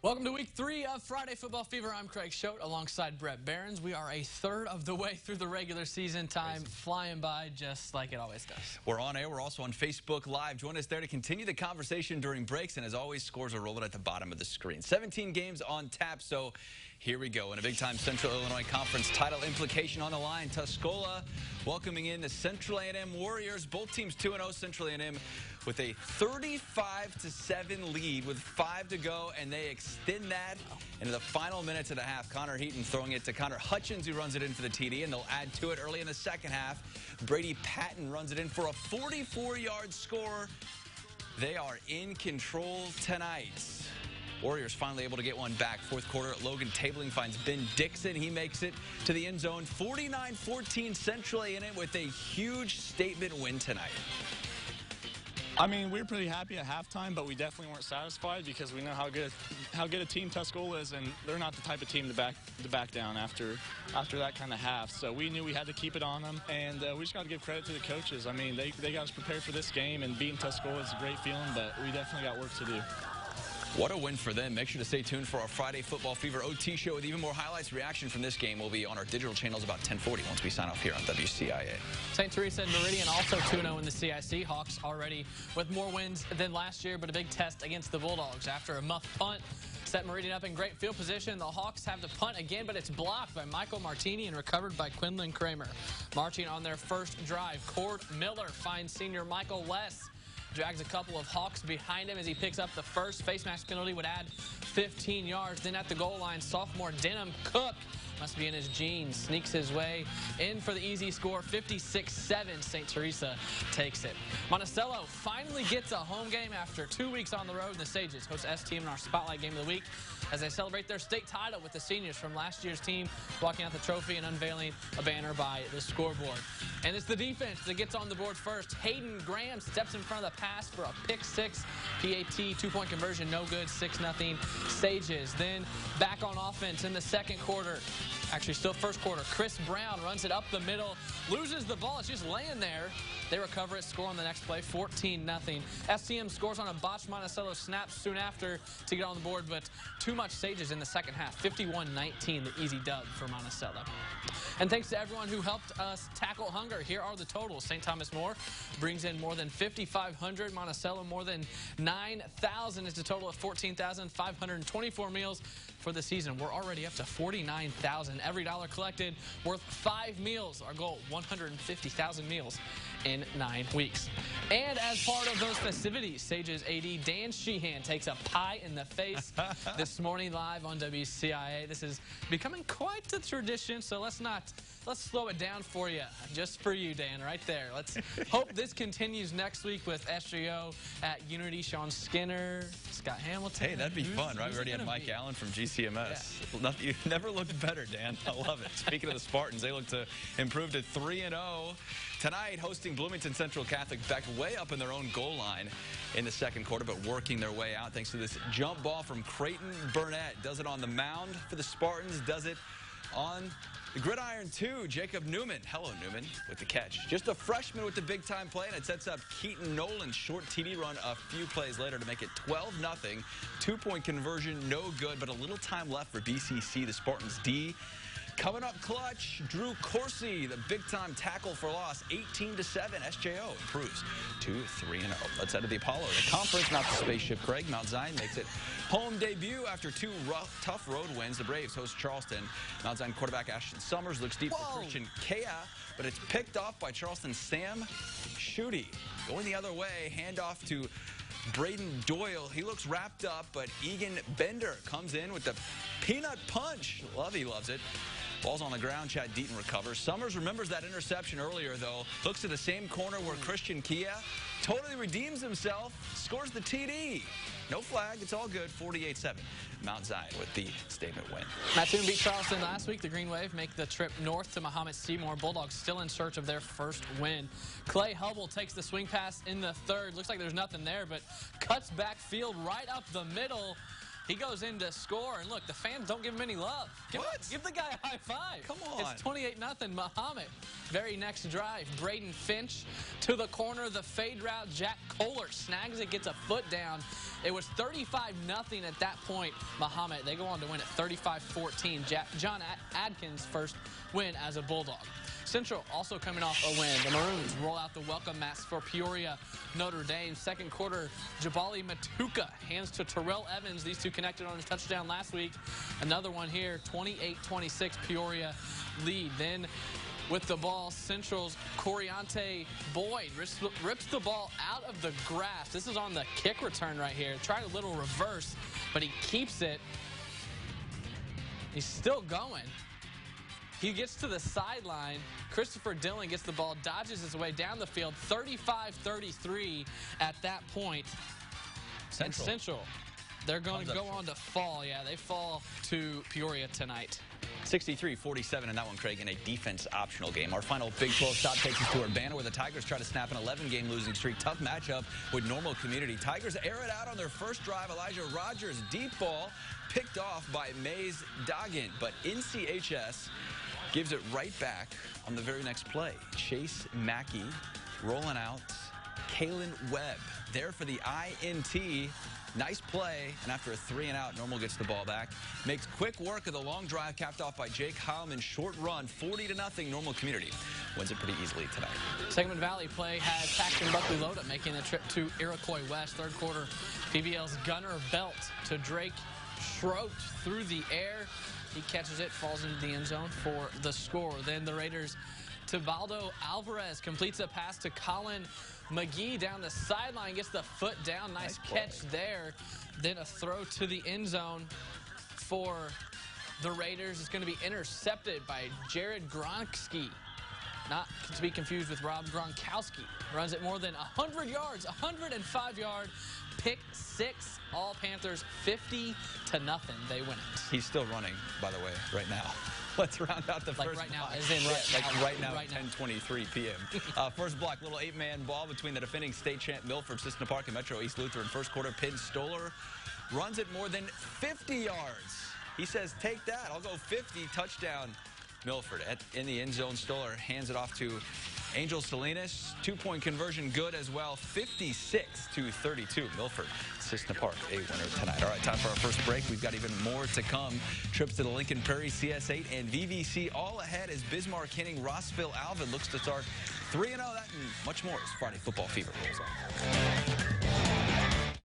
Welcome to week 3 of Friday Football Fever. I'm Craig Schote alongside Brett Behrens. We are a third of the way through the regular season. Time flying by just like it always does. We're on air. We're also on Facebook Live. Join us there to continue the conversation during breaks. And as always, scores are rolling at the bottom of the screen. 17 games on tap. So here we go. In a big-time Central Illinois Conference title implication on the line. Tuscola welcoming in the Central A&M Warriors. Both teams 2-0. Central A&M with a 35-7 lead with 5 to go, and they extend that into the final minutes of the half. Connor Heaton throwing it to Connor Hutchins, who runs it in for the TD, and they'll add to it early in the second half. Brady Patton runs it in for a 44-yard score. They are in control tonight. Warriors finally able to get one back. Fourth quarter, Logan Tabling finds Ben Dixon. He makes it to the end zone. 49-14 Central A&M with a huge statement win tonight. I mean, we were pretty happy at halftime, but we definitely weren't satisfied because we know how good a team Tuscola is, and they're not the type of team to back down after that kind of half. So we knew we had to keep it on them, and we just got to give credit to the coaches. I mean, they got us prepared for this game, and beating Tuscola is a great feeling, but we definitely got work to do. What a win for them. Make sure to stay tuned for our Friday Football Fever OT show with even more highlights. Reaction from this game will be on our digital channels about 10:40 once we sign off here on WCIA. St. Teresa and Meridian also 2-0 in the CIC. Hawks already with more wins than last year, but a big test against the Bulldogs. After a muff punt, set Meridian up in great field position. The Hawks have to punt again, but it's blocked by Michael Martini and recovered by Quinlan Kramer. Marching on their first drive, Cord Miller finds senior Michael Less. Drags a couple of Hawks behind him as he picks up the first. Face mask penalty would add 15 yards. Then at the goal line, sophomore Denham Cook, must be in his jeans, sneaks his way in for the easy score. 56-7, St. Teresa takes it. Monticello finally gets a home game after 2 weeks on the road. The Sages host S-Team in our Spotlight Game of the Week as they celebrate their state title with the seniors from last year's team walking out the trophy and unveiling a banner by the scoreboard. And it's the defense that gets on the board first. Hayden Graham steps in front of the pass for a pick six. PAT, 2-point conversion, no good, 6-0 Sages. Then back on offense in the second quarter. Actually, still first quarter. Chris Brown runs it up the middle, loses the ball. It's just laying there. They recover it, score on the next play, 14-0. STM scores on a botched Monticello snap soon after to get on the board, but too much Sages in the second half. 51-19, the easy dub for Monticello. And thanks to everyone who helped us tackle hunger. Here are the totals. St. Thomas More brings in more than 5,500. Monticello more than 9,000. It's a total of 14,524 meals for the season. We're already up to 49,000. Every dollar collected worth 5 meals. Our goal, 150,000 meals in 9 weeks. And as part of those festivities, Sages AD Dan Sheehan takes a pie in the face this morning live on WCIA. This is becoming quite the tradition, so let's slow it down for you. Just for you, Dan, right there. Let's hope this continues next week with SGO at Unity. Sean Skinner, Scott Hamilton. Hey, that'd be fun, right? We already had Mike Allen from GCMS. Yeah. You never looked better, Dan. I love it. Speaking of the Spartans, they look to improve to 3-0. Tonight, hosting Bloomington Central Catholic back way up in their own goal line in the second quarter, but working their way out thanks to this jump ball from Creighton Burnett. Does it on the mound for the Spartans, does it on the gridiron too. Jacob Newman, hello Newman, with the catch. Just a freshman with the big-time play, and it sets up Keaton Nolan's short TD run a few plays later to make it 12-0. 2-point conversion, no good, but a little time left for BCC. The Spartans D coming up clutch. Drew Corsi, the big-time tackle for loss, 18-7. SJO improves to 3-0. Let's head to the Apollo, the conference, not the spaceship. Craig, Mount Zion makes it home debut after 2 tough road wins. The Braves host Charleston. Mount Zion quarterback Ashton Summers looks deep for Christian Kea, but it's picked off by Charleston's Sam Schutte. Going the other way, handoff to Braden Doyle. He looks wrapped up, but Egan Bender comes in with the peanut punch. Lovey loves it. Ball's on the ground. Chad Deaton recovers. Summers remembers that interception earlier, though. Looks to the same corner where Christian Kea totally redeems himself. Scores the TD. No flag. It's all good. 48-7. Mount Zion with the statement win. Mattoon beat Charleston last week. The Green Wave make the trip north to Mahomet Seymour. Bulldogs still in search of their first win. Clay Hubble takes the swing pass in the third. Looks like there's nothing there, but cuts backfield right up the middle. He goes in to score, and look, the fans don't give him any love. Give the guy a high five. Come on. It's 28-0 Mahomet. Very next drive, Braden Finch to the corner, the fade route. Jack Kohler snags it, gets a foot down, It was 35-0 at that point. Mahomet, they go on to win at 35-14. John Adkins' first win as a Bulldog. Central also coming off a win. The Maroons roll out the welcome mats for Peoria Notre Dame. Second quarter, Jabali Matuka hands to Terrell Evans. These two connected on his touchdown last week. Another one here, 28-26 Peoria lead. Then with the ball, Central's Coriante Boyd rips the ball out of the grass. This is on the kick return right here. Tried a little reverse, but he keeps it. He's still going. He gets to the sideline. Christopher Dillon gets the ball, dodges his way down the field. 35-33 at that point. Central, they're going to go on to fall. Yeah, they fall to Peoria tonight. 63-47 in that one, Craig, in a defense optional game. Our final Big 12 stop takes us to Urbana, where the Tigers try to snap an 11-game losing streak. Tough matchup with Normal Community. Tigers air it out on their first drive. Elijah Rogers, deep ball, picked off by Mays Doggin, but NCHS gives it right back on the very next play. Chase Mackey rolling out. Kalen Webb there for the INT. Nice play, and after a 3-and-out, Normal gets the ball back. Makes quick work of the long drive, capped off by Jake Heilman. Short run, 40-0, Normal Community wins it pretty easily tonight. Sangamon Valley play has Paxton Buckley Loda making the trip to Iroquois West. Third quarter, PBL's Gunnar Belt to Drake Schroet through the air. He catches it, falls into the end zone for the score. Then the Raiders, Tebaldo Alvarez completes a pass to Colin McGee down the sideline, gets the foot down. Nice catch there. Then a throw to the end zone for the Raiders. It's going to be intercepted by Jared Gronkowski. Not to be confused with Rob Gronkowski. Runs it more than 100 yards, 105-yard pick six. All Panthers 50-0. They win it. He's still running, by the way, right now. Let's round out the first right now, block. as in right now, 10:23 p.m. First block, little 8-man ball between the defending state champ Milford, Cissna Park, and Metro East Lutheran. First quarter, Pin Stoller runs it more than 50 yards. He says, take that. I'll go 50. Touchdown, Milford. In the end zone, Stoller hands it off to Angel Salinas. 2-point conversion good as well. 56-32. Milford, Cissna Park, a winner tonight. All right, time for our first break. We've got even more to come. Trips to the Lincoln Prairie, CS8, and VVC all ahead as Bismarck hitting Rossville Alvin looks to start 3-0. That and much more as Friday Football Fever rolls on.